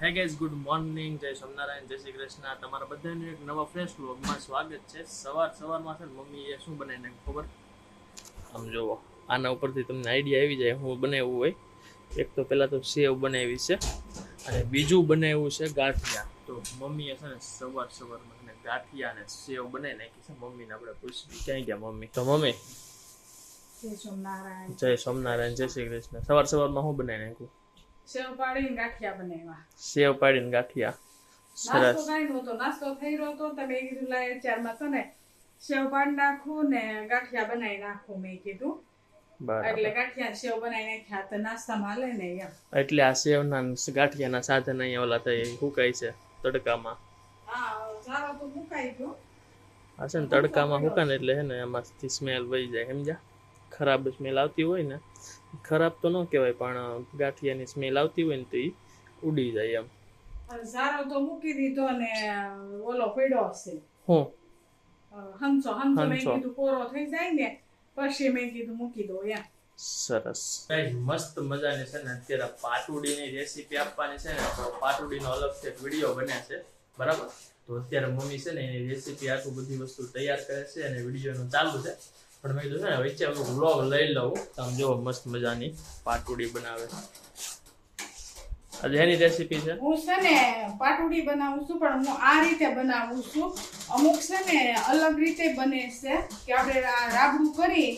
Hey guys, good morning, જય સોમનારાયણ, જય શ્રી કૃષ્ણ. તમારા બધાનું એક નવા ફ્રેશ વ્લોગમાં સ્વાગત છે. સવારમાં છે ને મમ્મીએ શું બનાવીને ખબર આમ જોવો, આના ઉપરથી તમને આઈડિયા આવી જાય હું બનાવ્યું હોય. એક તો પહેલાં તો સેવ બનાવી છે અને બીજું બનાવ્યું છે ગાંઠિયા. તો મમ્મીએ છે ને સવારમાં ને ગાંઠિયા અને સેવ બનાવી નાખી છે. મમ્મીને આપણે પૂછવી ક્યાં ગયા મમ્મી. તો મમ્મી જય સોમનારાયણ. જય સોમનારાયણ, જય શ્રી કૃષ્ણ. સવારમાં શું બનાવી નાખ્યું? સેવ પાડીને ગાંઠિયા બનાવ્યા. સેવ પાડીને ગાંઠિયા. નાસ્તો કાંઈ નહોતો, નાસ્તો થઈ રહ્યો હતો. તમે કીધું લાય ચારમાં તો ને સેવ પાડી નાખું ને ગાંઠિયા બનાવી નાખું. મેં કીધું એટલે ગાંઠિયા સેવ બનાવી નાખ્યા તો નાસ્તામાં હાલે ને એમ. એટલે આ સેવના ગાંઠિયાના સાધન અહીંયા ઓલા થઈ સુકાય છે તડકામાં. હા, સારો તો મુકાઈ ગયો. આ છે ને તડકામાં સુકાને એટલે છે ને એમાંથી સ્મેલ વહી જાય, સમજ્યા? ખરાબ સ્મેલ આવતી હોય ને, ખરાબ તો ન કહેવાય પણ ગાંઠિયાની સ્મેલ આવતી હોય ને તો એ ઉડી જાય એમ. સારો તો મૂકી દીધો ને ઓલો પડ્યો હશે હું હંસો મેં કીધું કોરો થઈ જાય ને પછી મેં કીધું મૂકી દો એમ. સરસ. મસ્ત મજાની છે ને અત્યારે પાટુડીની રેસીપી આપવાની છે ને, તો પાટુડીનો અલગથી એક વિડીયો બને છે, બરાબર? તો અત્યારે મમ્મી છે ને એની રેસીપી આટલું બધી વસ્તુ તૈયાર કરે છે અને વિડીયોનું ચાલુ છે. પણ મેં કીધું છે ને વચ્ચે વ્લોગ લઈ લઉં. આમ જો મસ્ત મજાની પાટુડી બનાવે. આજે એની રેસીપી છે. હું છે ને પાટુડી બનાવું છું પણ હું આ રીતે બનાવું છું. અમુક છે ને અલગ રીતે બને છે કે આપણે રાબડું કરી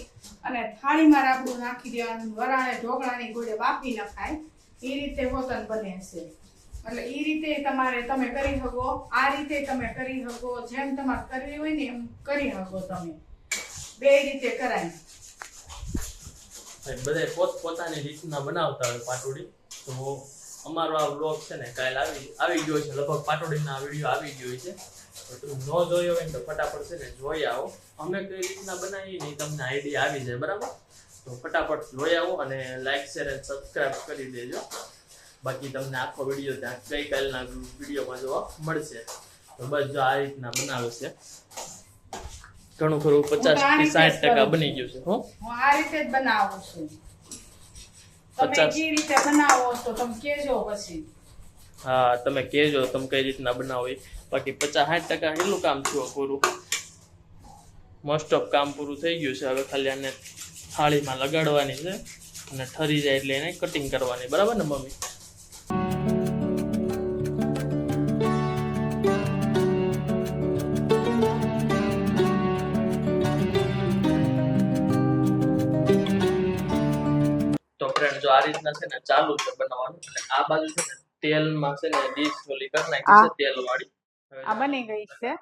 અને થાળીમાં રાબડું નાખી દેવાનું, વરાણે ઢોકળાની ગોળે બાફી નખાય, એ રીતે હોતન બને છે. એટલે એ રીતે તમે કરી શકો, આ રીતે તમે કરી શકો, જેમ તમારે કરવી હોય ને એમ કરી શકો તમે. બે રીતે કરાય. બધા પોતાની રીતના બનાવતા હોય પાટુડી. તો અમારો આ વ્લોગ છે ને કાલે આવી ગયો છે, લગભગ પાટોડીના વિડીયો આવી ગયો છે. તો તમે ન જોયો હોય ને તો ફટાફટ છે ને જોઈ આવો. અમે કઈ રીતના બનાવીએ ને તમને આઈડિયા આવી જાય, બરાબર? તો ફટાફટ જોઈ આવો અને લાઈક શેર અને સબસ્ક્રાઈબ કરી દેજો. બાકી તમને આખો વિડીયો ત્યાં ગઈકાલના વિડીયોમાં જોવા મળશે. તો બસ જો આ રીતના બનાવે છે. ઘણું ખરું 50 થી 60% બની ગયું છે. હું આ રીતે જ બનાવું છું. તમે કઈ રીતે બનાવો તો તમે કહેજો પછી. હા, તમે કહેજો તમે કઈ રીતના બનાવો. બાકી 50-60% એટલું કામ થયું પૂરું. મોસ્ટ ઓફ કામ પૂરું થઈ ગયું છે. હવે ખાલી આને થાળીમાં લગાડવાની છે અને ઠરી જાય એટલે એને કટિંગ કરવાની, બરાબર ને મમ્મી? તો ફ્રેન્ડ જો આ રીતના છે ને ચાલુ છે બનાવવાનું. આ બાજુ છે ને તેલમાં છે ને ડીશ ઓલી કરી નાખી છે, તેલ વાળી. આ બની ગઈ છે.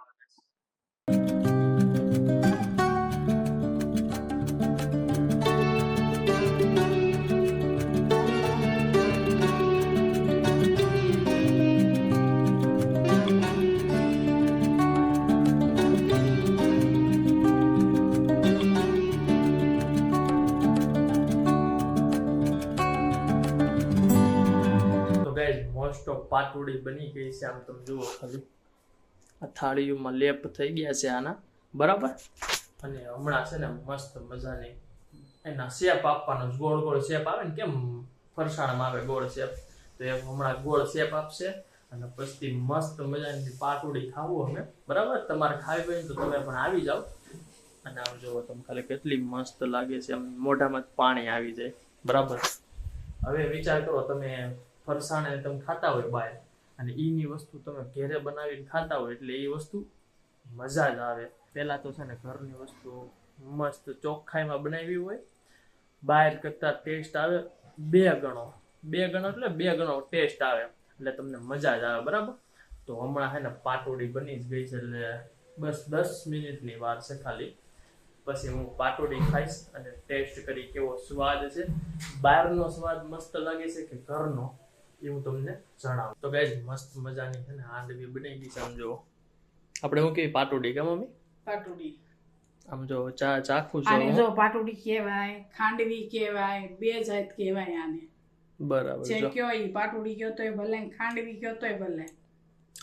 મોસ્ટ ઓફ પાટુડી બની ગઈ છે. આમ તમે જુઓ ખાલી આ થાળીઓમાં લેપ થઈ ગયા છે આના, બરાબર? અને હમણાં છે ને મસ્ત મજાની એના શેપ આપવાનો, ગોળ ગોળ શેપ આવે ને, કેમ ફરસાણમાં આવે ગોળ શેપ, તો એ હમણાં ગોળ શેપ આપશે. અને પછી મસ્ત મજાની પાટુડી ખાવું અમે, બરાબર? તમારે ખાવી હોય તો તમે પણ આવી જાઓ. અને આમ જુઓ તમે ખાલી કેટલી મસ્ત લાગે છે, આમ મોઢામાં પાણી આવી જાય, બરાબર? હવે વિચાર કરો, તમે ફરસાણ તમે ખાતા હોય બહાર અને એની વસ્તુ તમે ઘરે બનાવીને ખાતા હોય એટલે એ વસ્તુ મજા જ આવે. પહેલા તો છે ને ઘરની વસ્તુ મસ્ત ચોખ્ખાઈમાં બનાવી હોય, બહાર કરતા ટેસ્ટ આવે બે ગણો એટલે બે ગણો ટેસ્ટ આવે, એટલે તમને મજા જ આવે, બરાબર? તો હમણાં છે ને પાટોડી બની જ ગઈ છે, એટલે બસ 10 મિનિટની વાર છે ખાલી. પછી હું પાટોડી ખાઈશ અને ટેસ્ટ કરી કેવો સ્વાદ છે, બહારનો સ્વાદ મસ્ત લાગે છે કે ઘરનો, એ હું તમને જણાવું. તો ગાઈઝ મસ્ત મજાની છે ને હાંડવી બની ગઈ છે. આમ જો આપણે શું કહેવાય પાટોડી, કે મમ્મી? પાટુડી. આમ જો ચાખું છો. આને જો પાટુડી કહેવાય, ખાંડવી કહેવાય, બે જાત કહેવાય આને. બરાબર. જે કયો ઈ પાટુડી કયો તોય ભલે, ખાંડવી કયો તોય ભલે.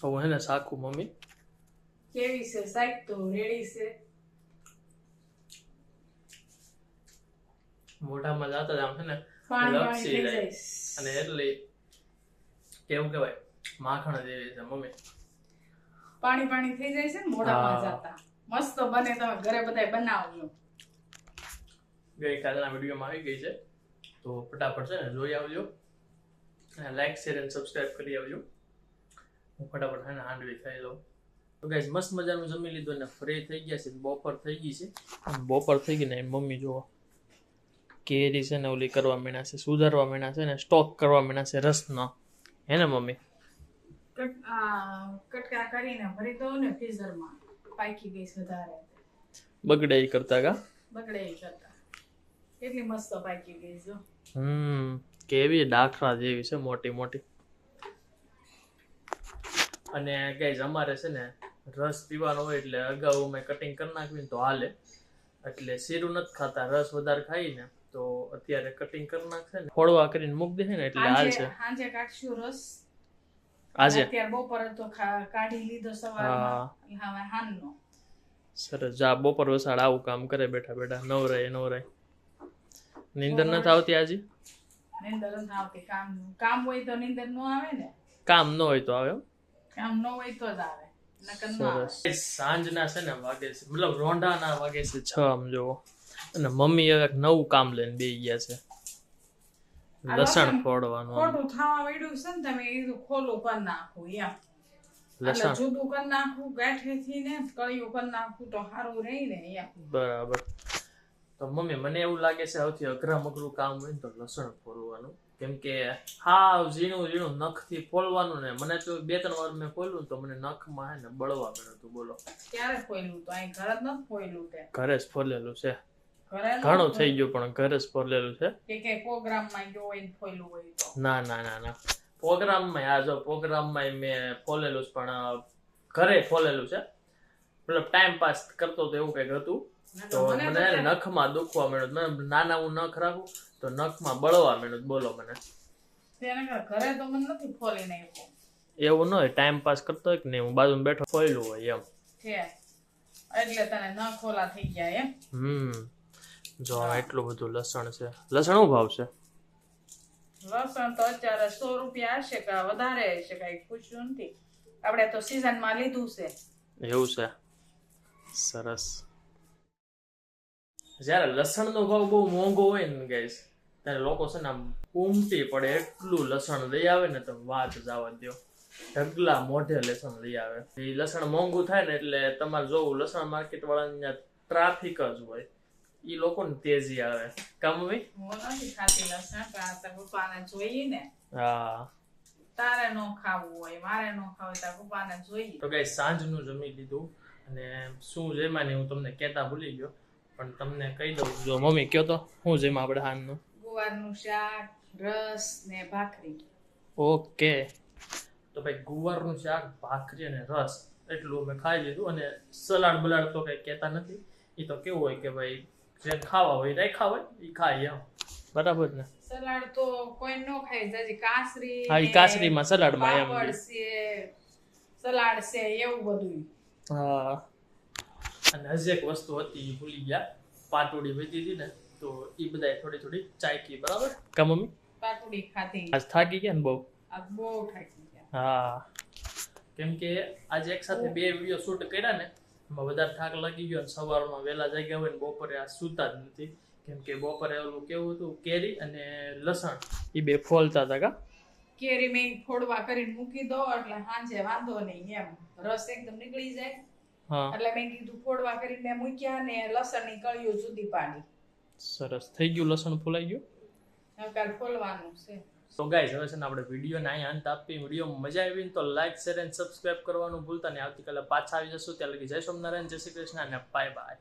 હવે હે ને ચાખું મમ્મી. કેવી છે? સાઈડ તો રેડી છે. મોઢામાં જાતા જ આમ છે ને પાણી લપસી થઈ જાય. જાય અને એટલે કેવું કહેવાય માખણ જેવી છે મમ્મી. પાણી પાણી થઈ જાય છે ને મોઢામાં હા. જતા. મસ્ત બને, તમે ઘરે બધાય બનાવજો. ગઈકાલના વિડીયોમાં આવી ગઈ છે તો ફટાફટ છે ને જોઈ આવજો અને લાઈક શેર અને સબસ્ક્રાઇબ કરી આવજો. હું ફટાફટ છે ને હાંડવી ખાઈ લઉં. તો ગાઈસ મસ્ત મજાનું જમી લીધું અને ફ્રી થઈ ગયા છે. બપોર થઈ ગઈ છે અને બપોર થઈ ગઈ ને એની મમ્મી જુઓ કેરી છે ને ઓલી કરવા માંડ્યા છે, સુધારવા માંડ્યા છે ને સ્ટોક કરવા માંડ્યા છે રસનો. હે ને મમ્મી? કટકા કરીને ભરી દો ને ફ્રીઝરમાં. પાકી ગઈ છે વધારે, બગડે ઈ કરતા કા? બગડે ઈ કરતા. કેટલી મસ્ત પાકી ગઈ છે. કેવી ડાખરા જેવી છે, મોટી મોટી. અને ગાઈઝ અમારે છે ને રસ પીવાનો હોય એટલે અગાઉ મેં કટિંગ કરી નાખ્યું તો હાલે, એટલે શીરું નથી ખાતા. રસ વધારે ખાઈને તો અત્યારે કટિંગ કરી નાખશે ને ફોડવા કરીને મૂકી દે ને એટલે હાલ છે. હાંજે કાઢશું રસ. આજે અત્યારે બપોરે તો કાઢી લીધો સવારમાં. હવે હાંજનો. સરસ. જા બપોર વસાડ આવું કામ કરે બેઠા બેઠા. નવરાય. નીંદર નથી આવતી આજે? નીંદર નથી આવતી. કામ હોય તો નીંદર ન આવે ને. કામ ન હોય તો આવે. કામ ન હોય તો જ આવે, નકર ન આવે. સરસ. સાંજના છે ને વાગે છે, મતલબ રોંઢાના વાગે છે 6 આમ જોવો. અને મમ્મી હવે એક નવું કામ લઈને બેસી ગયા છે, લસણ ફોડવાનું. ખોટું થવા વાળ્યું છે ને, તમે કીધું ખોલું કરી નાખું એમ. એટલે લસણ જુદું કરી નાખું ગાંઠેથી ને કળિયું કરી નાખું તો સારું રહી ને એમ. બરાબર. તો મમ્મી મને એવું લાગે છે સૌથી અઘરામ અઘરું કામ હોય ને તો લસણ ફોડવાનું. કેમ કે હાવ ઝીણું નખથી ફોડવાનું ને મને તો 2-3 વાર મેં ફોડ્યું તો મને નખમાં હે ને બળવા મળ્યું હતું. બોલો ક્યારે ફોયલું તો અહીં ઘરે જ નથી ફોયલું તે. ઘરે જ ફોડેલું છે. ઘરે ન ઘણું થઈ ગયું પણ ઘરે જ ફોડેલું છે. કે પ્રોગ્રામમાં ગયો હોય ને ફોયલું હોય તો. ના પ્રોગ્રામમાં આ જો પ્રોગ્રામમાં મેં ફોલેલું છે પણ ઘરે ફોલેલું છે. મતલબ ટાઈમ પાસ કરતો તો એવું કંઈક હતું તો મને નખમાં દુખવા માંડ્યું. મને નાના હું નખ રાખું તો નખમાં બળવા માંડ્યું. બોલો મને ઘરે તો મને નથી ફોલી નાખ્યો. એવું ન હોય, ટાઈમ પાસ કરતો હોય કે નહીં, હું બાજુમાં બેઠો ફોયલું હોય એમ. છે એટલે તને ન ખોલા થઈ ગયા એમ. જો એટલું બધું લસણ છે. લસણ શું ભાવ છે? લસણ તો અત્યારે 100 રૂપિયા હશે કે વધારે હશે, કઈ પૂછ્યું નથી. આપણે તો સીઝનમાં લીધું છે. એવું છે. સરસ. જયારે લસણનો ભાવ બહુ મોંઘો હોય ને ગાઈસ ત્યારે લોકો છે ને આમ ઉમટી પડે એટલું લસણ લઈ આવે ને તો વાત જવા દો. ઢગલા મોઢે લસણ લઈ આવે. એ લસણ મોંઘું થાય ને એટલે તમારે જોવું લસણ માર્કેટ વાળા ટ્રાફિક જ હોય. ઈ લોકોને તેજી આવે. કામ ભાઈ હું નથી ખાતી લસણ, તારા પપ્પાને જોઈએ ને. હા તારે નો ખાવું હોય, મારે નો ખાવું, તારા પપ્પાને જોઈએ. તો ગાઈસ સાંજનું જમી લીધું અને શું જમ્યા હું તમને કહેતા ભૂલી ગયો પણ તમને કહી દઉં. જો મમ્મી કયો તો શું જમ્યા આપણે હાનનું? ગુવારનું શાક, રસ ને ભાખરી. ઓકે. તો ભાઈ ગુવારનું શાક, ભાખરી અને રસ એટલું અમે ખાઈ લીધું. અને સલાડ બલાડ તો કઈ કહેતા નથી. એ તો કેવું હોય કે ભાઈ જે ખાવા હોય રાખ્યા હોય એ ખાય એમ. બરાબર ને? સલાડ તો કોઈ નો ખાય. જાજી કાસરી, હા, ઈ કાસરીમાં સલાડમાં એમ. પાપડ છે, સલાડ છે, એવું બધું. હા. અને હજી એક વસ્તુ હતી એ ભૂલી ગયા. પાટોડી વેચી હતી ને તો એ બધા થોડી ચાયકી. બરાબર કા મમ્મી? પાટુડી ખાધી. આજ થાકી ગયા ને બહુ? આ બહુ થાકી ગયા. હા, કેમ કે આજે એક સાથે 2 વિડીયો શૂટ કર્યા ને એમાં વધારે થાક લાગી ગયો. સવારમાં વહેલા જાગ્યા હોય ને બપોરે આ સૂતા જ નથી. કેમ કે બપોરે ઓલું કેવું હતું કેરી અને લસણ એ 2 ફોલતા હતા. કા કેરી મેં ફોડવા કરીને મૂકી દો એટલે સાંજે વાંધો નહીં એમ. રસ એકદમ નીકળી જાય. હા, એટલે મેં કીધું ફોડવા કરીને મૂક્યા ને લસણની કળીઓ જુદી પાડી. સરસ થઈ ગયું. લસણ ફોલાઈ ગયું. હવે કાલ ફોલવાનું છે. તો ગાઈસ હવે છે ને આપણે વિડીયોને અહીંયા અંત આપી. વિડીયો મજા આવી ને તો લાઈક શેર અને સબસ્ક્રાઇબ કરવાનું ભૂલતા નહીં. આવતીકાલે પાછા આવી જશું. ત્યાં લગી જય સોમનારાયણ, જય શ્રી કૃષ્ણ અને બાય બાય.